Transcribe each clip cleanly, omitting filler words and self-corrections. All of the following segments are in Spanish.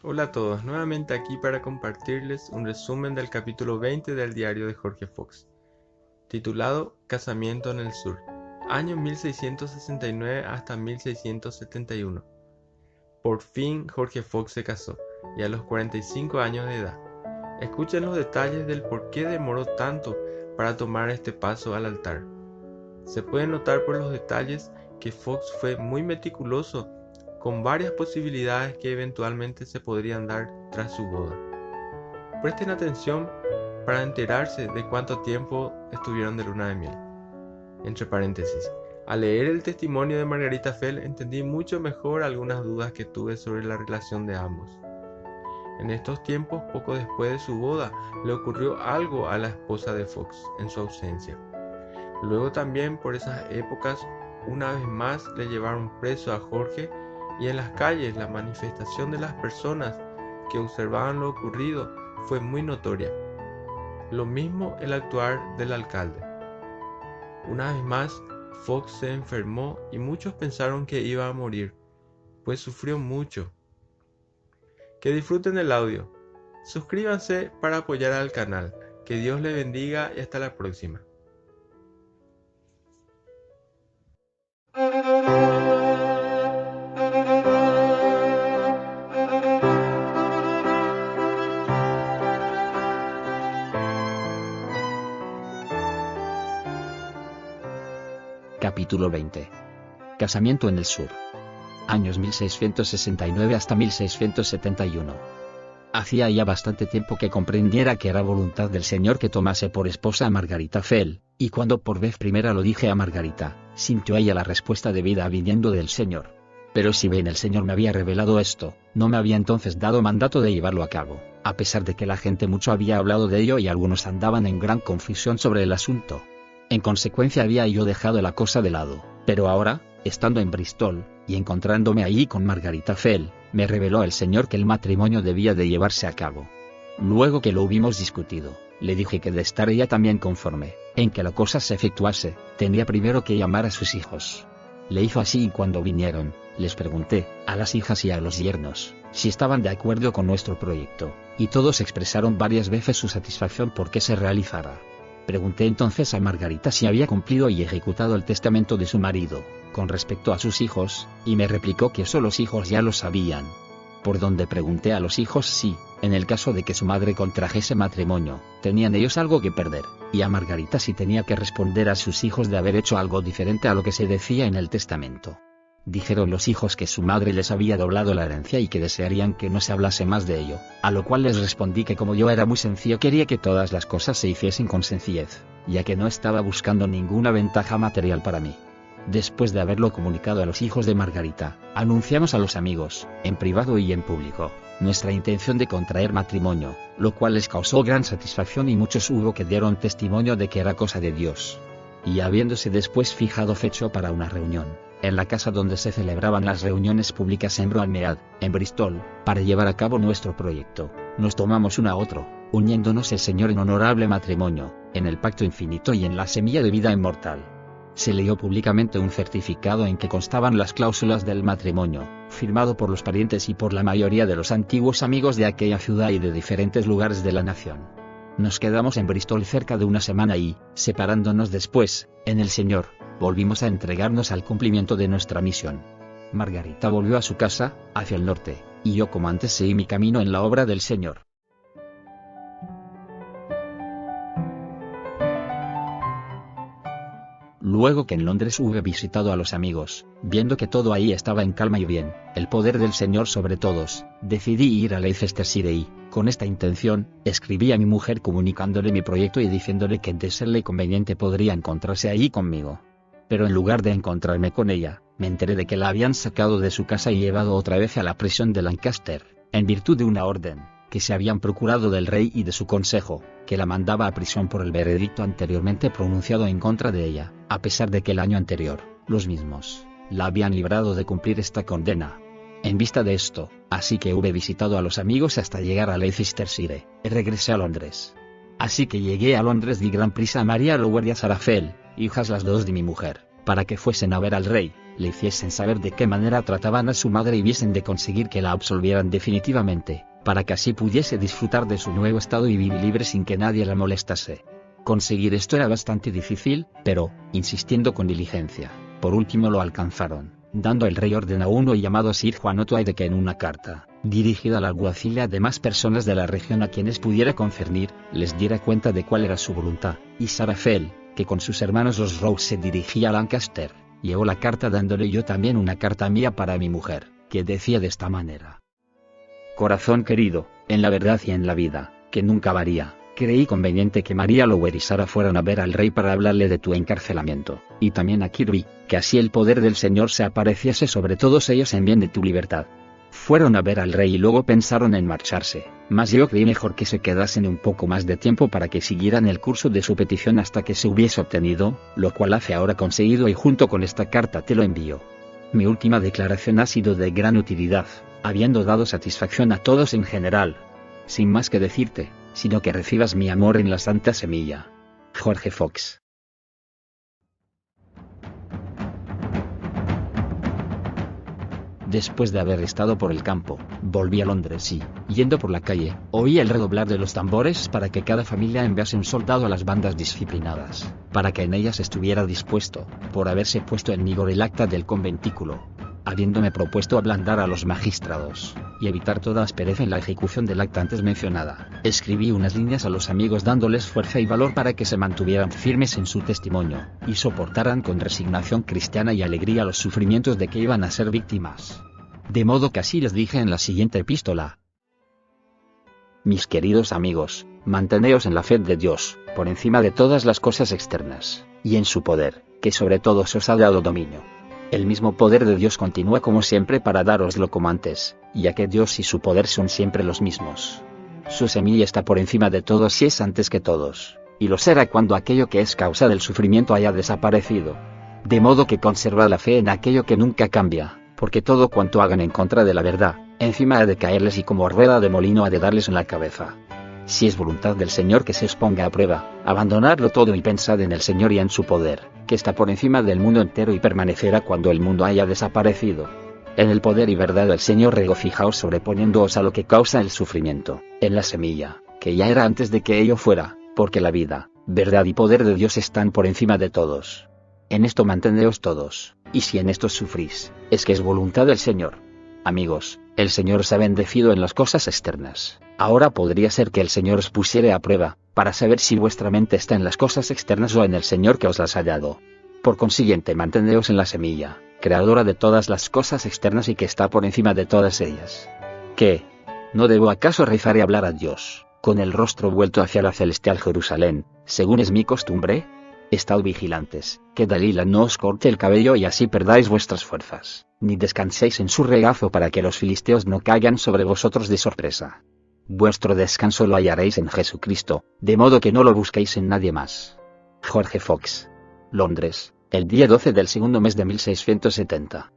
Hola a todos, nuevamente aquí para compartirles un resumen del capítulo 20 del diario de Jorge Fox, titulado Casamiento en el Sur, año 1669 hasta 1671. Por fin Jorge Fox se casó, y a los 45 años de edad. Escuchen los detalles del por qué demoró tanto para tomar este paso al altar. Se puede notar por los detalles que Fox fue muy meticuloso, con varias posibilidades que eventualmente se podrían dar tras su boda. Presten atención para enterarse de cuánto tiempo estuvieron de luna de miel. Entre paréntesis, al leer el testimonio de Margarita Fell entendí mucho mejor algunas dudas que tuve sobre la relación de ambos. En estos tiempos, poco después de su boda, le ocurrió algo a la esposa de Fox en su ausencia. Luego también por esas épocas, una vez más le llevaron preso a Jorge, y en las calles la manifestación de las personas que observaban lo ocurrido fue muy notoria. Lo mismo el actuar del alcalde. Una vez más, Fox se enfermó y muchos pensaron que iba a morir, pues sufrió mucho. Que disfruten el audio. Suscríbanse para apoyar al canal. Que Dios le bendiga y hasta la próxima. Capítulo 20. Casamiento en el sur. Años 1669 hasta 1671. Hacía ya bastante tiempo que comprendiera que era voluntad del Señor que tomase por esposa a Margarita Fell, y cuando por vez primera lo dije a Margarita, sintió ella la respuesta debida viniendo del Señor. Pero si bien el Señor me había revelado esto, no me había entonces dado mandato de llevarlo a cabo, a pesar de que la gente mucho había hablado de ello y algunos andaban en gran confusión sobre el asunto. En consecuencia había yo dejado la cosa de lado, pero ahora, estando en Bristol, y encontrándome allí con Margarita Fell, me reveló el Señor que el matrimonio debía de llevarse a cabo. Luego que lo hubimos discutido, le dije que de estar ella también conforme, en que la cosa se efectuase, tenía primero que llamar a sus hijos. Le hizo así y cuando vinieron, les pregunté, a las hijas y a los yernos, si estaban de acuerdo con nuestro proyecto, y todos expresaron varias veces su satisfacción por que se realizara. Pregunté entonces a Margarita si había cumplido y ejecutado el testamento de su marido, con respecto a sus hijos, y me replicó que eso los hijos ya lo sabían. Por donde pregunté a los hijos si, en el caso de que su madre contrajese matrimonio, tenían ellos algo que perder, y a Margarita si tenía que responder a sus hijos de haber hecho algo diferente a lo que se decía en el testamento. Dijeron los hijos que su madre les había doblado la herencia y que desearían que no se hablase más de ello, a lo cual les respondí que como yo era muy sencillo quería que todas las cosas se hiciesen con sencillez, ya que no estaba buscando ninguna ventaja material para mí. Después de haberlo comunicado a los hijos de Margarita, anunciamos a los amigos, en privado y en público, nuestra intención de contraer matrimonio, lo cual les causó gran satisfacción y muchos hubo que dieron testimonio de que era cosa de Dios. Y habiéndose después fijado fecha para una reunión, en la casa donde se celebraban las reuniones públicas en Broadmead, en Bristol, para llevar a cabo nuestro proyecto, nos tomamos uno a otro, uniéndonos el Señor en honorable matrimonio, en el pacto infinito y en la semilla de vida inmortal. Se leyó públicamente un certificado en que constaban las cláusulas del matrimonio, firmado por los parientes y por la mayoría de los antiguos amigos de aquella ciudad y de diferentes lugares de la nación. Nos quedamos en Bristol cerca de una semana y, separándonos después, en el Señor, volvimos a entregarnos al cumplimiento de nuestra misión. Margarita volvió a su casa, hacia el norte, y yo como antes seguí mi camino en la obra del Señor. Luego que en Londres hube visitado a los amigos, viendo que todo ahí estaba en calma y bien, el poder del Señor sobre todos, decidí ir a Leicestershire y, con esta intención, escribí a mi mujer comunicándole mi proyecto y diciéndole que de serle conveniente podría encontrarse allí conmigo. Pero en lugar de encontrarme con ella, me enteré de que la habían sacado de su casa y llevado otra vez a la prisión de Lancaster, en virtud de una orden que se habían procurado del rey y de su consejo, que la mandaba a prisión por el veredicto anteriormente pronunciado en contra de ella, a pesar de que el año anterior, los mismos, la habían librado de cumplir esta condena. En vista de esto, así que hube visitado a los amigos hasta llegar a Leicestershire, regresé a Londres. Así que llegué a Londres di gran prisa a María Lower y a Sarah Fell, hijas las dos de mi mujer. para que fuesen a ver al rey, le hiciesen saber de qué manera trataban a su madre y viesen de conseguir que la absolvieran definitivamente, para que así pudiese disfrutar de su nuevo estado y vivir libre sin que nadie la molestase. Conseguir esto era bastante difícil, pero, insistiendo con diligencia, por último lo alcanzaron, dando el rey orden a uno llamado Sir Juan Otway de que en una carta, dirigida al alguacil y a demás personas de la región a quienes pudiera concernir, les diera cuenta de cuál era su voluntad, y Sarah Fell, que con sus hermanos los Rose se dirigía a Lancaster, llevó la carta dándole yo también una carta mía para mi mujer, que decía de esta manera: Corazón querido, en la verdad y en la vida, que nunca varía, creí conveniente que María Lower y Sarah fueran a ver al rey para hablarle de tu encarcelamiento, y también a Kirby, que así el poder del Señor se apareciese sobre todos ellos en bien de tu libertad. Fueron a ver al rey y luego pensaron en marcharse, mas yo creí mejor que se quedasen un poco más de tiempo para que siguieran el curso de su petición hasta que se hubiese obtenido, lo cual hace ahora conseguido y junto con esta carta te lo envío. Mi última declaración ha sido de gran utilidad, habiendo dado satisfacción a todos en general. Sin más que decirte, sino que recibas mi amor en la Santa Semilla. Jorge Fox. Después de haber estado por el campo, volví a Londres y, yendo por la calle, oí el redoblar de los tambores para que cada familia enviase un soldado a las bandas disciplinadas, para que en ellas estuviera dispuesto, por haberse puesto en vigor el acta del conventículo. Habiéndome propuesto ablandar a los magistrados, y evitar toda aspereza en la ejecución del acta antes mencionada, escribí unas líneas a los amigos dándoles fuerza y valor para que se mantuvieran firmes en su testimonio, y soportaran con resignación cristiana y alegría los sufrimientos de que iban a ser víctimas. De modo que así les dije en la siguiente epístola: Mis queridos amigos, manteneos en la fe de Dios, por encima de todas las cosas externas, y en su poder, que sobre todos os ha dado dominio. El mismo poder de Dios continúa como siempre para dároslo como antes, ya que Dios y su poder son siempre los mismos. Su semilla está por encima de todos y es antes que todos, y lo será cuando aquello que es causa del sufrimiento haya desaparecido. De modo que conservad la fe en aquello que nunca cambia, porque todo cuanto hagan en contra de la verdad, encima ha de caerles y como rueda de molino ha de darles en la cabeza. Si es voluntad del Señor que se os ponga a prueba, abandonadlo todo y pensad en el Señor y en su poder, que está por encima del mundo entero y permanecerá cuando el mundo haya desaparecido. En el poder y verdad del Señor regocijaos sobreponiéndoos a lo que causa el sufrimiento, en la semilla, que ya era antes de que ello fuera, porque la vida, verdad y poder de Dios están por encima de todos. En esto manteneos todos, y si en esto sufrís, es que es voluntad del Señor. Amigos, el Señor os ha bendecido en las cosas externas. Ahora podría ser que el Señor os pusiere a prueba, para saber si vuestra mente está en las cosas externas o en el Señor que os las ha dado. Por consiguiente, manteneos en la semilla, creadora de todas las cosas externas y que está por encima de todas ellas. ¿Qué? ¿No debo acaso rezar y hablar a Dios, con el rostro vuelto hacia la celestial Jerusalén, según es mi costumbre? Estad vigilantes, que Dalila no os corte el cabello y así perdáis vuestras fuerzas, ni descanséis en su regazo para que los filisteos no caigan sobre vosotros de sorpresa. Vuestro descanso lo hallaréis en Jesucristo, de modo que no lo busquéis en nadie más. Jorge Fox. Londres, el día 12 del segundo mes de 1670.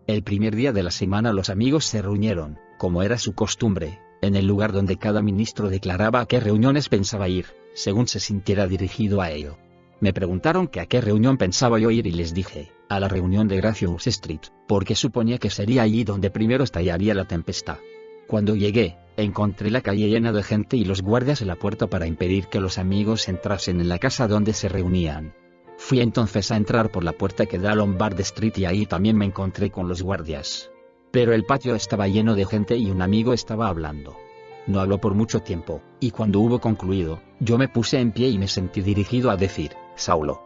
El primer día de la semana los amigos se reunieron, como era su costumbre, en el lugar donde cada ministro declaraba a qué reuniones pensaba ir, según se sintiera dirigido a ello. Me preguntaron que a qué reunión pensaba yo ir y les dije, a la reunión de Gracchus Street, porque suponía que sería allí donde primero estallaría la tempestad. Cuando llegué, encontré la calle llena de gente y los guardias en la puerta para impedir que los amigos entrasen en la casa donde se reunían. Fui entonces a entrar por la puerta que da a Lombard Street y ahí también me encontré con los guardias. Pero el patio estaba lleno de gente y un amigo estaba hablando. No habló por mucho tiempo, y cuando hubo concluido, yo me puse en pie y me sentí dirigido a decir: Saulo,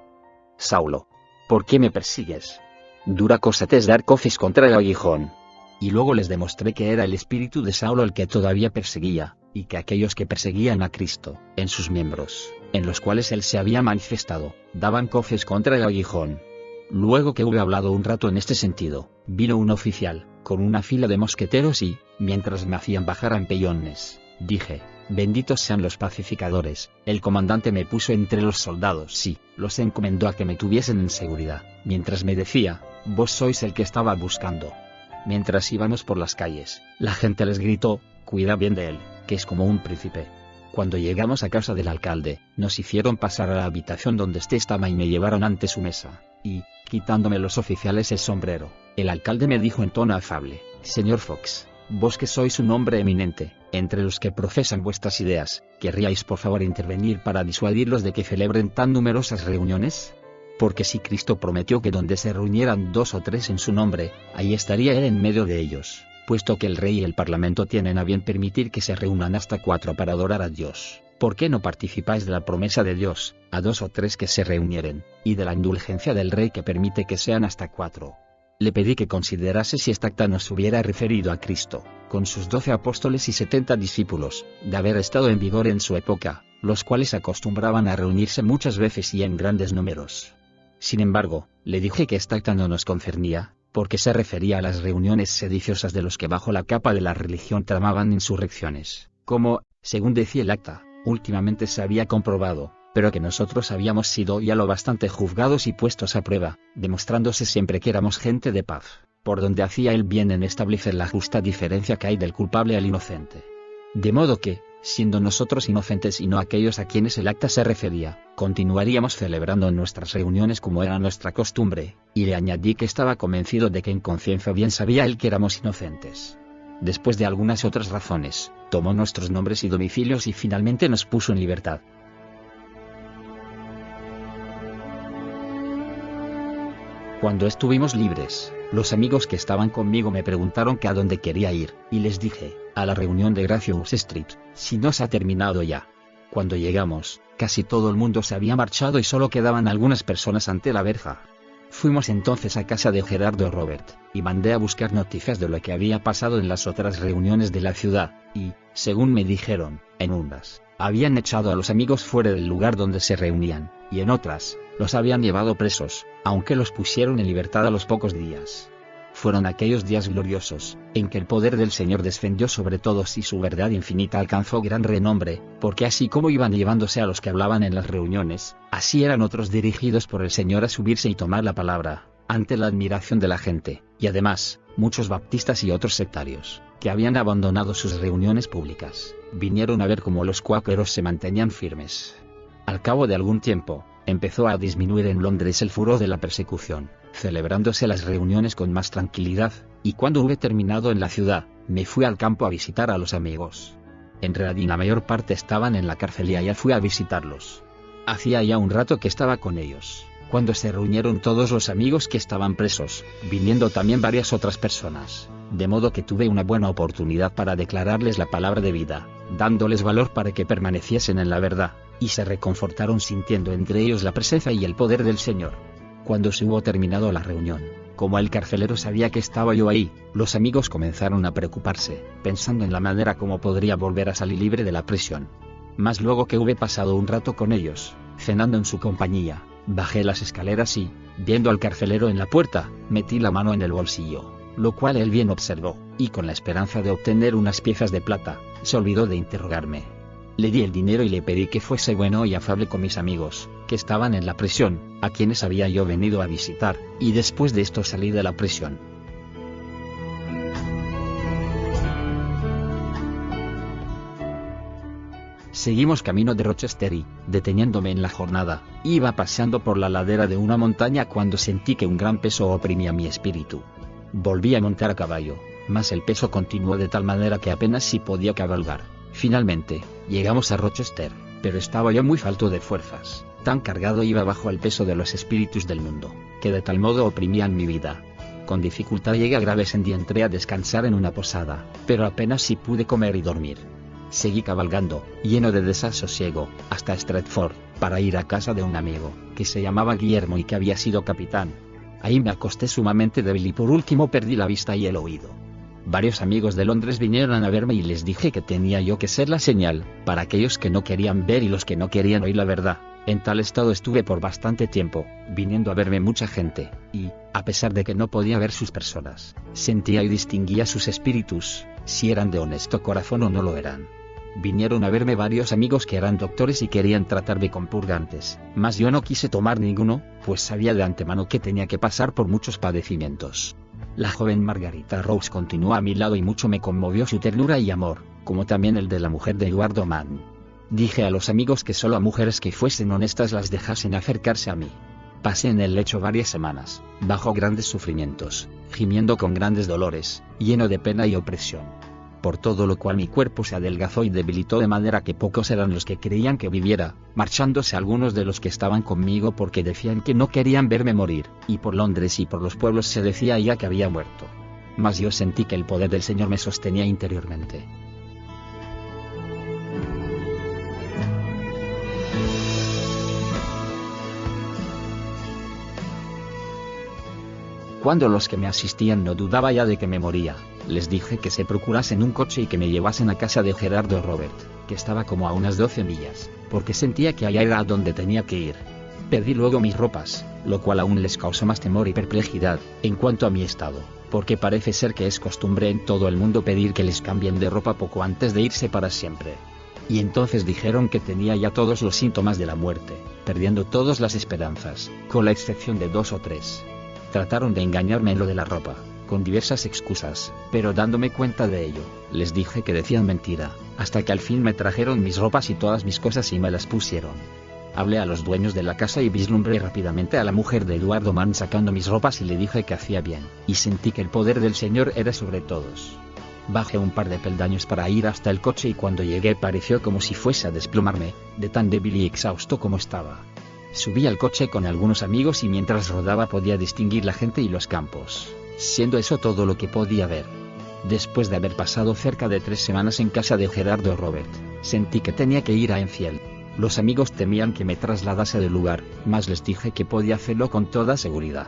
Saulo, ¿por qué me persigues? Dura cosa te es dar coces contra el aguijón. Y luego les demostré que era el espíritu de Saulo el que todavía perseguía, y que aquellos que perseguían a Cristo, en sus miembros, en los cuales él se había manifestado, daban coces contra el aguijón. Luego que hube hablado un rato en este sentido, vino un oficial, con una fila de mosqueteros y, mientras me hacían bajar a empellones, dije: benditos sean los pacificadores. El comandante me puso entre los soldados y los encomendó a que me tuviesen en seguridad, mientras me decía: vos sois el que estaba buscando. Mientras íbamos por las calles, la gente les gritó: cuida bien de él, que es como un príncipe. Cuando llegamos a casa del alcalde, nos hicieron pasar a la habitación donde estaba y me llevaron ante su mesa, y, quitándome los oficiales el sombrero, el alcalde me dijo en tono afable: «Señor Fox, vos que sois un hombre eminente, entre los que profesan vuestras ideas, ¿querríais por favor intervenir para disuadirlos de que celebren tan numerosas reuniones? Porque si Cristo prometió que donde se reunieran 2 o 3 en su nombre, ahí estaría Él en medio de ellos, puesto que el rey y el parlamento tienen a bien permitir que se reúnan hasta 4 para adorar a Dios. ¿Por qué no participáis de la promesa de Dios, a 2 o 3 que se reunieren, y de la indulgencia del rey que permite que sean hasta 4? Le pedí que considerase si esta acta nos hubiera referido a Cristo, con sus 12 apóstoles y 70 discípulos, de haber estado en vigor en su época, los cuales acostumbraban a reunirse muchas veces y en grandes números. Sin embargo, le dije que esta acta no nos concernía, porque se refería a las reuniones sediciosas de los que bajo la capa de la religión tramaban insurrecciones, como, según decía el acta, últimamente se había comprobado, pero que nosotros habíamos sido ya lo bastante juzgados y puestos a prueba, demostrándose siempre que éramos gente de paz, por donde hacía el bien en establecer la justa diferencia que hay del culpable al inocente. De modo que, siendo nosotros inocentes y no aquellos a quienes el acta se refería, continuaríamos celebrando nuestras reuniones como era nuestra costumbre, y le añadí que estaba convencido de que en conciencia bien sabía él que éramos inocentes. Después de algunas otras razones, tomó nuestros nombres y domicilios y finalmente nos puso en libertad. Cuando estuvimos libres, los amigos que estaban conmigo me preguntaron que a dónde quería ir, y les dije: a la reunión de Gracchus Street, si no se ha terminado ya. Cuando llegamos, casi todo el mundo se había marchado y solo quedaban algunas personas ante la verja. Fuimos entonces a casa de Gerardo Robert, y mandé a buscar noticias de lo que había pasado en las otras reuniones de la ciudad, y, según me dijeron, en unas, habían echado a los amigos fuera del lugar donde se reunían, y en otras, los habían llevado presos, aunque los pusieron en libertad a los pocos días. Fueron aquellos días gloriosos, en que el poder del Señor descendió sobre todos y su verdad infinita alcanzó gran renombre, porque así como iban llevándose a los que hablaban en las reuniones, así eran otros dirigidos por el Señor a subirse y tomar la palabra, ante la admiración de la gente, y además, muchos baptistas y otros sectarios, que habían abandonado sus reuniones públicas, vinieron a ver cómo los cuáqueros se mantenían firmes. Al cabo de algún tiempo, empezó a disminuir en Londres el furor de la persecución, celebrándose las reuniones con más tranquilidad, y cuando hube terminado en la ciudad, me fui al campo a visitar a los amigos. En Reading la mayor parte estaban en la cárcel y allá fui a visitarlos. Hacía ya un rato que estaba con ellos, cuando se reunieron todos los amigos que estaban presos, viniendo también varias otras personas, de modo que tuve una buena oportunidad para declararles la palabra de vida, dándoles valor para que permaneciesen en la verdad, y se reconfortaron sintiendo entre ellos la presencia y el poder del Señor. Cuando se hubo terminado la reunión, como el carcelero sabía que estaba yo ahí, los amigos comenzaron a preocuparse, pensando en la manera como podría volver a salir libre de la prisión. Mas luego que hube pasado un rato con ellos, cenando en su compañía, bajé las escaleras y, viendo al carcelero en la puerta, metí la mano en el bolsillo, lo cual él bien observó, y con la esperanza de obtener unas piezas de plata, se olvidó de interrogarme. Le di el dinero y le pedí que fuese bueno y afable con mis amigos, que estaban en la prisión, a quienes había yo venido a visitar, y después de esto salí de la prisión. Seguimos camino de Rochester y, deteniéndome en la jornada, iba paseando por la ladera de una montaña cuando sentí que un gran peso oprimía mi espíritu. Volví a montar a caballo, mas el peso continuó de tal manera que apenas si podía cabalgar. Finalmente, llegamos a Rochester, pero estaba yo muy falto de fuerzas, tan cargado iba bajo el peso de los espíritus del mundo, que de tal modo oprimían mi vida. Con dificultad llegué a Gravesend y entré a descansar en una posada, pero apenas si pude comer y dormir. Seguí cabalgando, lleno de desasosiego, hasta Stratford, para ir a casa de un amigo, que se llamaba Guillermo y que había sido capitán. Ahí me acosté sumamente débil y por último perdí la vista y el oído. Varios amigos de Londres vinieron a verme y les dije que tenía yo que ser la señal, para aquellos que no querían ver y los que no querían oír la verdad. En tal estado estuve por bastante tiempo, viniendo a verme mucha gente, y, a pesar de que no podía ver sus personas, sentía y distinguía sus espíritus, si eran de honesto corazón o no lo eran. Vinieron a verme varios amigos que eran doctores y querían tratarme con purgantes, mas yo no quise tomar ninguno, pues sabía de antemano que tenía que pasar por muchos padecimientos. La joven Margarita Rose continuó a mi lado y mucho me conmovió su ternura y amor, como también el de la mujer de Eduardo Mann. Dije a los amigos que solo a mujeres que fuesen honestas las dejasen acercarse a mí. Pasé en el lecho varias semanas, bajo grandes sufrimientos, gimiendo con grandes dolores, lleno de pena y opresión. Por todo lo cual mi cuerpo se adelgazó y debilitó de manera que pocos eran los que creían que viviera, marchándose algunos de los que estaban conmigo porque decían que no querían verme morir, y por Londres y por los pueblos se decía ya que había muerto. Mas yo sentí que el poder del Señor me sostenía interiormente. Cuando los que me asistían no dudaba ya de que me moría, les dije que se procurasen un coche y que me llevasen a casa de Gerardo Robert, que estaba como a unas 12 millas, porque sentía que allá era a donde tenía que ir. Perdí luego mis ropas, lo cual aún les causó más temor y perplejidad, en cuanto a mi estado, porque parece ser que es costumbre en todo el mundo pedir que les cambien de ropa poco antes de irse para siempre. Y entonces dijeron que tenía ya todos los síntomas de la muerte, perdiendo todas las esperanzas, con la excepción de 2 o 3. Trataron de engañarme en lo de la ropa, con diversas excusas, pero dándome cuenta de ello, les dije que decían mentira, hasta que al fin me trajeron mis ropas y todas mis cosas y me las pusieron. Hablé a los dueños de la casa y vislumbré rápidamente a la mujer de Eduardo Mann sacando mis ropas y le dije que hacía bien, y sentí que el poder del Señor era sobre todos. Bajé un par de peldaños para ir hasta el coche y cuando llegué pareció como si fuese a desplomarme, de tan débil y exhausto como estaba. Subí al coche con algunos amigos y mientras rodaba podía distinguir la gente y los campos, siendo eso todo lo que podía ver. Después de haber pasado cerca de 3 semanas en casa de Gerardo Robert, sentí que tenía que ir a Enfield. Los amigos temían que me trasladase del lugar, mas les dije que podía hacerlo con toda seguridad.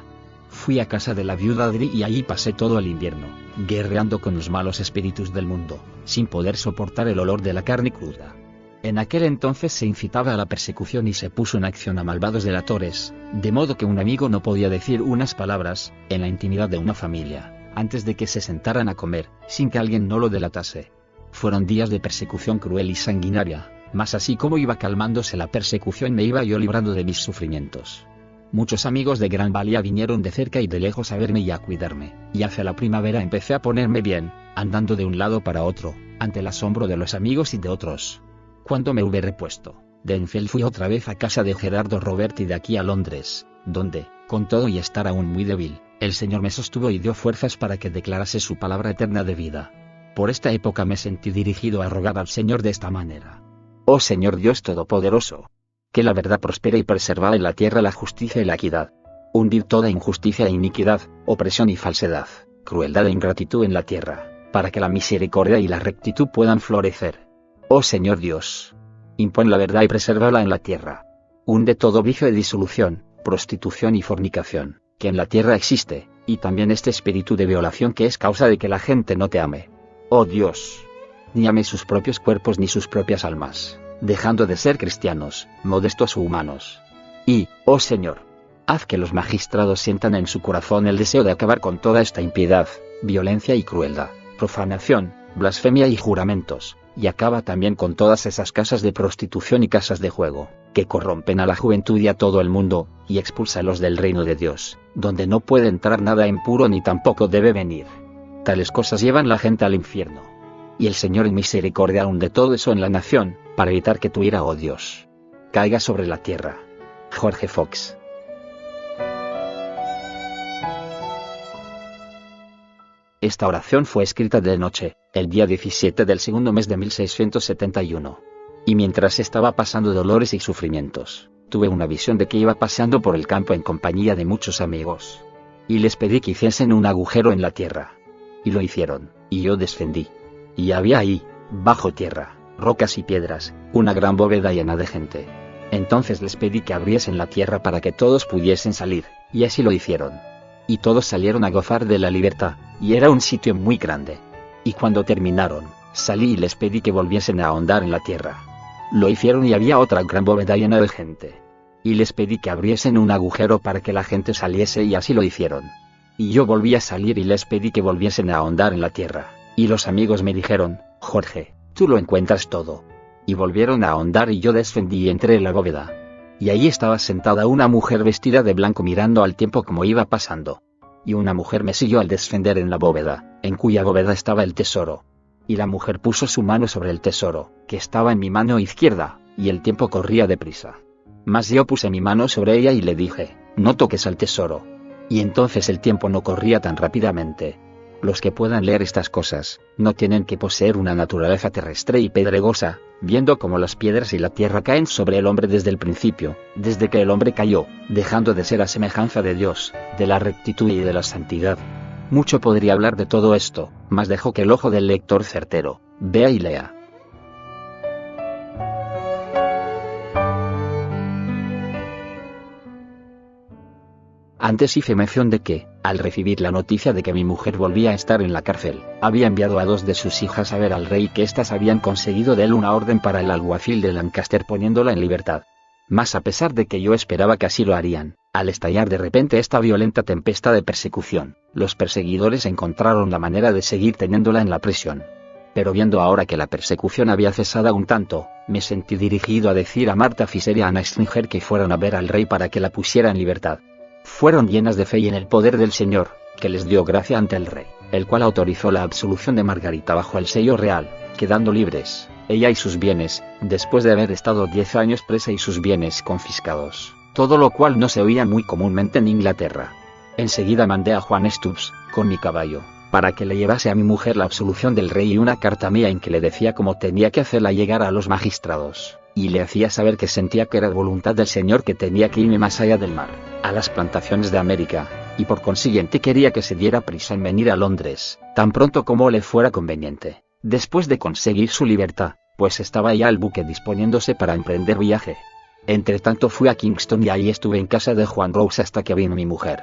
Fui a casa de la viuda Dri y allí pasé todo el invierno, guerreando con los malos espíritus del mundo, sin poder soportar el olor de la carne cruda. En aquel entonces se incitaba a la persecución y se puso en acción a malvados delatores, de modo que un amigo no podía decir unas palabras, en la intimidad de una familia, antes de que se sentaran a comer, sin que alguien no lo delatase. Fueron días de persecución cruel y sanguinaria, mas así como iba calmándose la persecución me iba yo librando de mis sufrimientos. Muchos amigos de gran valía vinieron de cerca y de lejos a verme y a cuidarme, y hacia la primavera empecé a ponerme bien, andando de un lado para otro, ante el asombro de los amigos y de otros. Cuando me hube repuesto, de Enfield fui otra vez a casa de Gerardo Robert y de aquí a Londres, donde, con todo y estar aún muy débil, el Señor me sostuvo y dio fuerzas para que declarase su palabra eterna de vida. Por esta época me sentí dirigido a rogar al Señor de esta manera: Oh Señor Dios Todopoderoso, que la verdad prospere y preservad en la tierra la justicia y la equidad. Hundid toda injusticia e iniquidad, opresión y falsedad, crueldad e ingratitud en la tierra, para que la misericordia y la rectitud puedan florecer. Oh Señor Dios, impón la verdad y presérvala en la tierra. Hunde todo vicio de disolución, prostitución y fornicación, que en la tierra existe, y también este espíritu de violación que es causa de que la gente no te ame. Oh Dios, ni ame sus propios cuerpos ni sus propias almas, dejando de ser cristianos, modestos o humanos. Y, oh Señor, haz que los magistrados sientan en su corazón el deseo de acabar con toda esta impiedad, violencia y crueldad, profanación, blasfemia y juramentos, y acaba también con todas esas casas de prostitución y casas de juego, que corrompen a la juventud y a todo el mundo, y expúlsalos del reino de Dios, donde no puede entrar nada impuro ni tampoco debe venir. Tales cosas llevan la gente al infierno. Y el Señor en misericordia hunde todo eso en la nación, para evitar que tu ira, oh Dios, caiga sobre la tierra. Jorge Fox. Esta oración fue escrita de noche, el día 17 del segundo mes de 1671. Y mientras estaba pasando dolores y sufrimientos, tuve una visión de que iba paseando por el campo en compañía de muchos amigos. Y les pedí que hiciesen un agujero en la tierra. Y lo hicieron, y yo descendí. Y había ahí, bajo tierra, rocas y piedras, una gran bóveda llena de gente. Entonces les pedí que abriesen la tierra para que todos pudiesen salir, y así lo hicieron. Y todos salieron a gozar de la libertad, y era un sitio muy grande. Y cuando terminaron, salí y les pedí que volviesen a ahondar en la tierra. Lo hicieron y había otra gran bóveda llena de gente. Y les pedí que abriesen un agujero para que la gente saliese y así lo hicieron. Y yo volví a salir y les pedí que volviesen a ahondar en la tierra. Y los amigos me dijeron: Jorge, tú lo encuentras todo. Y volvieron a ahondar y yo descendí y entré en la bóveda. Y allí estaba sentada una mujer vestida de blanco mirando al tiempo como iba pasando. Y una mujer me siguió al descender en la bóveda, en cuya bóveda estaba el tesoro. Y la mujer puso su mano sobre el tesoro, que estaba en mi mano izquierda, y el tiempo corría deprisa. Mas yo puse mi mano sobre ella y le dije, no toques al tesoro. Y entonces el tiempo no corría tan rápidamente. Los que puedan leer estas cosas, no tienen que poseer una naturaleza terrestre y pedregosa, viendo cómo las piedras y la tierra caen sobre el hombre desde el principio, desde que el hombre cayó, dejando de ser a semejanza de Dios, de la rectitud y de la santidad. Mucho podría hablar de todo esto, mas dejo que el ojo del lector certero, vea y lea. Antes hice mención de que, al recibir la noticia de que mi mujer volvía a estar en la cárcel, había enviado a 2 de sus hijas a ver al rey que éstas habían conseguido de él una orden para el alguacil de Lancaster poniéndola en libertad. Mas a pesar de que yo esperaba que así lo harían, al estallar de repente esta violenta tempestad de persecución, los perseguidores encontraron la manera de seguir teniéndola en la prisión. Pero viendo ahora que la persecución había cesado un tanto, me sentí dirigido a decir a Martha Fisher y a Anna Stringer que fueran a ver al rey para que la pusiera en libertad. Fueron llenas de fe y en el poder del Señor, que les dio gracia ante el rey, el cual autorizó la absolución de Margarita bajo el sello real, quedando libres, ella y sus bienes, después de haber estado 10 años presa y sus bienes confiscados, todo lo cual no se oía muy comúnmente en Inglaterra. Enseguida mandé a Juan Stubbs, con mi caballo, para que le llevase a mi mujer la absolución del rey y una carta mía en que le decía cómo tenía que hacerla llegar a los magistrados, y le hacía saber que sentía que era voluntad del Señor que tenía que irme más allá del mar, a las plantaciones de América, y por consiguiente quería que se diera prisa en venir a Londres, tan pronto como le fuera conveniente, después de conseguir su libertad, pues estaba ya el buque disponiéndose para emprender viaje. Entre tanto fui a Kingston y ahí estuve en casa de Juan Rose hasta que vino mi mujer.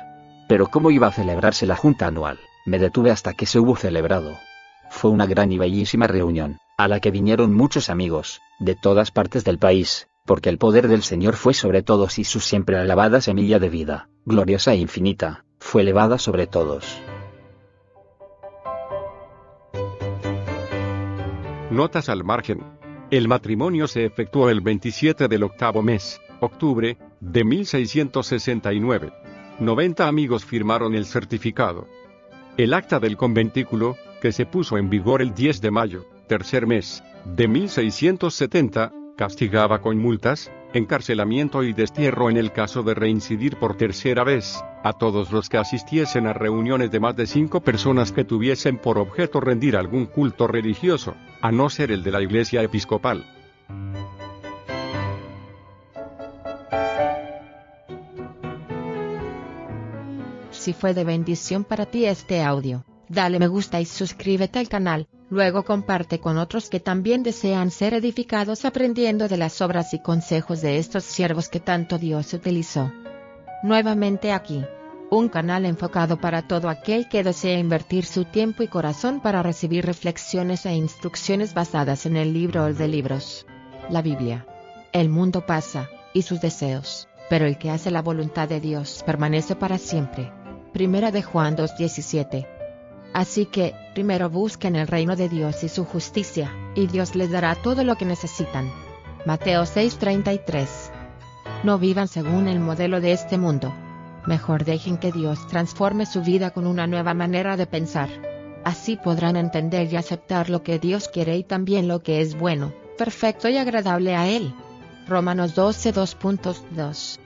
Pero como iba a celebrarse la junta anual, me detuve hasta que se hubo celebrado. Fue una gran y bellísima reunión, a la que vinieron muchos amigos, de todas partes del país, porque el poder del Señor fue sobre todos y su siempre alabada semilla de vida, gloriosa e infinita, fue elevada sobre todos. Notas al margen. El matrimonio se efectuó el 27 del octavo mes, octubre, de 1669. 90 amigos firmaron el certificado. El acta del conventículo, que se puso en vigor el 10 de mayo, tercer mes, de 1670, castigaba con multas, encarcelamiento y destierro en el caso de reincidir por tercera vez, a todos los que asistiesen a reuniones de más de 5 personas que tuviesen por objeto rendir algún culto religioso, a no ser el de la Iglesia Episcopal. Si fue de bendición para ti este audio, dale me gusta y suscríbete al canal, luego comparte con otros que también desean ser edificados aprendiendo de las obras y consejos de estos siervos que tanto Dios utilizó. Nuevamente aquí, un canal enfocado para todo aquel que desea invertir su tiempo y corazón para recibir reflexiones e instrucciones basadas en el libro de libros, la Biblia. El mundo pasa, y sus deseos, pero el que hace la voluntad de Dios permanece para siempre. Primera de Juan 2:17. Así que, primero busquen el reino de Dios y su justicia, y Dios les dará todo lo que necesitan. Mateo 6:33. No vivan según el modelo de este mundo. Mejor dejen que Dios transforme su vida con una nueva manera de pensar. Así podrán entender y aceptar lo que Dios quiere y también lo que es bueno, perfecto y agradable a Él. Romanos 12:2.2